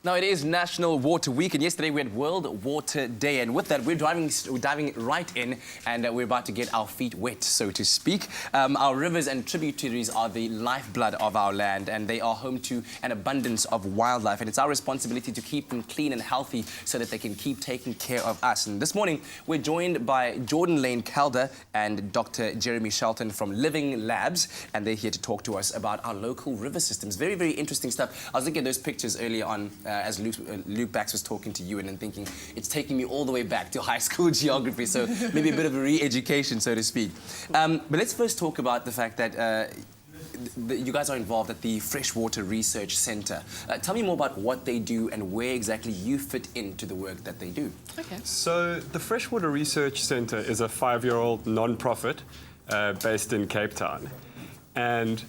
Now, it is National Water Week, and yesterday we had World Water Day. And with that, we're diving right in, and we're about to get our feet wet, so to speak. Our rivers and tributaries are the lifeblood of our land, and they are home to an abundance of wildlife. And it's our responsibility to keep them clean and healthy so that they can keep taking care of us. And this morning, we're joined by Jordan Lane Calder and Dr. Jeremy Shelton from Living Labs, and they're here to talk to us about our local river systems. Very, very interesting stuff. I was looking at those pictures earlier on as Luke Bax was talking to you and thinking, it's taking me all the way back to high school geography, so maybe a bit of a re-education, so to speak. But let's first talk about the fact that you guys are involved at the Freshwater Research Centre. Tell me more about what they do and where exactly you fit into the work that they do. Okay. So the Freshwater Research Centre is a 5-year-old non-profit based in Cape Town. And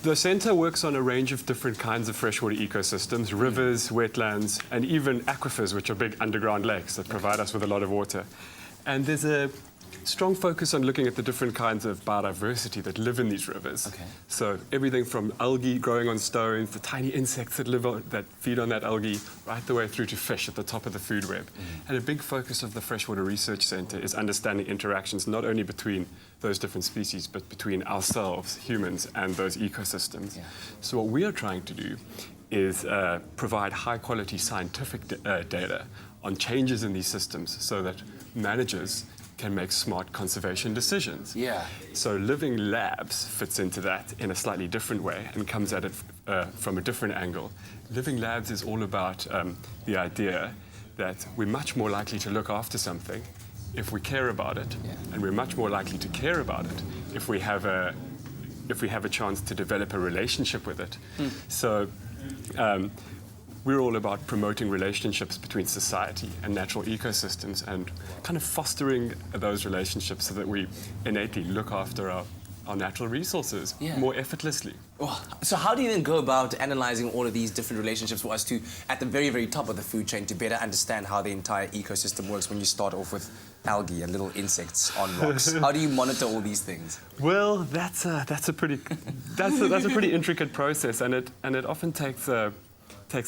the centre works on a range of different kinds of freshwater ecosystems, rivers, wetlands, and even aquifers, which are big underground lakes that provide us with a lot of water. And there's a strong focus on looking at the different kinds of biodiversity that live in these rivers. Okay. So everything from algae growing on stones, the tiny insects that feed on that algae, right the way through to fish at the top of the food web. And a big focus of the Freshwater Research Centre is understanding interactions not only between those different species, but between ourselves, humans, and those ecosystems. Yeah. So what we are trying to do is provide high-quality scientific data on changes in these systems so that managers can make smart conservation decisions. Yeah. So Living Labs fits into that in a slightly different way and comes at it from a different angle. Living Labs is all about the idea that we're much more likely to look after something if we care about it, and we're much more likely to care about it if we have a chance to develop a relationship with it. So we're all about promoting relationships between society and natural ecosystems and kind of fostering those relationships so that we innately look after our natural resources more effortlessly. Oh, so how do you then go about analysing all of these different relationships for us to, at the very, very top of the food chain, to better understand how the entire ecosystem works when you start off with algae and little insects on rocks? How do you monitor all these things? Well, that's a pretty intricate process, and it often takes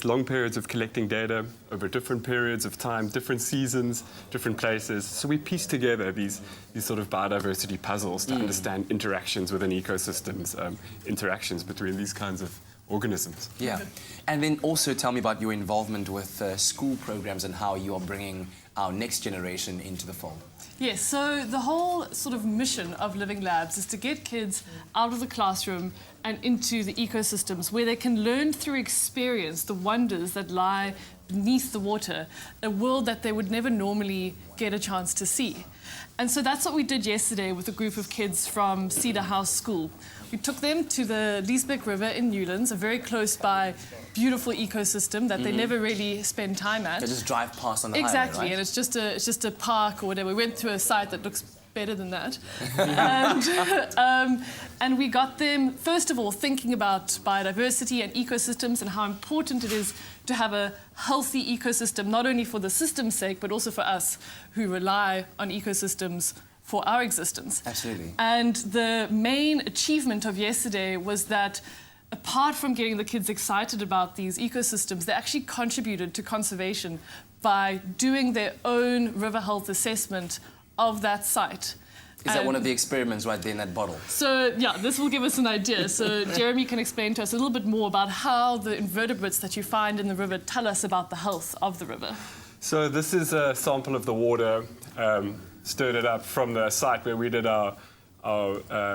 long periods of collecting data over different periods of time, different seasons, different places. So we piece together these sort of biodiversity puzzles to understand interactions within ecosystems, interactions between these kinds of organisms. Yeah. And then also tell me about your involvement with school programs and how you are bringing our next generation into the fold. Yes, so the whole sort of mission of Living Labs is to get kids out of the classroom and into the ecosystems where they can learn through experience the wonders that lie beneath the water, a world that they would never normally get a chance to see. And so that's what we did yesterday with a group of kids from Cedar House School. We took them to the Liesbeek River in Newlands, a very close by, beautiful ecosystem that they never really spend time at. They just drive past on the Exactly, highway, right? and it's just a park or whatever. We went to a site that looks better than that. And we got them, first of all, thinking about biodiversity and ecosystems and how important it is to have a healthy ecosystem, not only for the system's sake, but also for us who rely on ecosystems for our existence. Absolutely. And the main achievement of yesterday was that apart from getting the kids excited about these ecosystems, they actually contributed to conservation by doing their own river health assessment of that site. Is that one of the experiments right there in that bottle? So, yeah, this will give us an idea. So Jeremy can explain to us a little bit more about how the invertebrates that you find in the river tell us about the health of the river. So this is a sample of the water, stirred it up from the site where we did our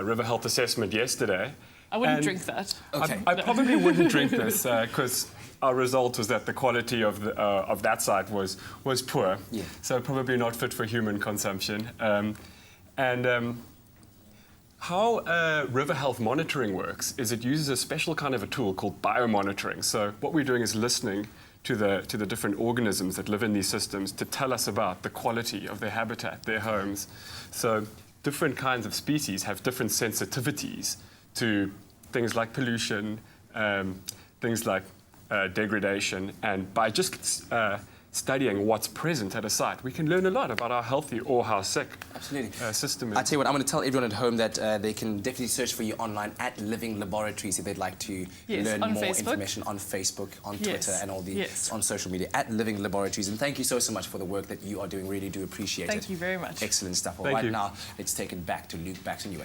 river health assessment yesterday. I wouldn't drink that. Okay. I probably wouldn't drink this because our result was that the quality of that site was poor. Yeah. So probably not fit for human consumption. How river health monitoring works is it uses a special kind of a tool called biomonitoring. So what we're doing is listening to the different organisms that live in these systems to tell us about the quality of their habitat, their homes. So different kinds of species have different sensitivities to things like pollution, things like degradation, and by just studying what's present at a site, we can learn a lot about how healthy or how sick Absolutely. System is. I tell you what, I'm going to tell everyone at home that they can definitely search for you online at Living Laboratories if they'd like to learn on more Facebook. information on Facebook, on Twitter, and all the on social media at Living Laboratories. And thank you so much for the work that you are doing. Really do appreciate it. Thank you very much. Excellent stuff. Well, Thank right you. now, let's take it back to Luke, back to you.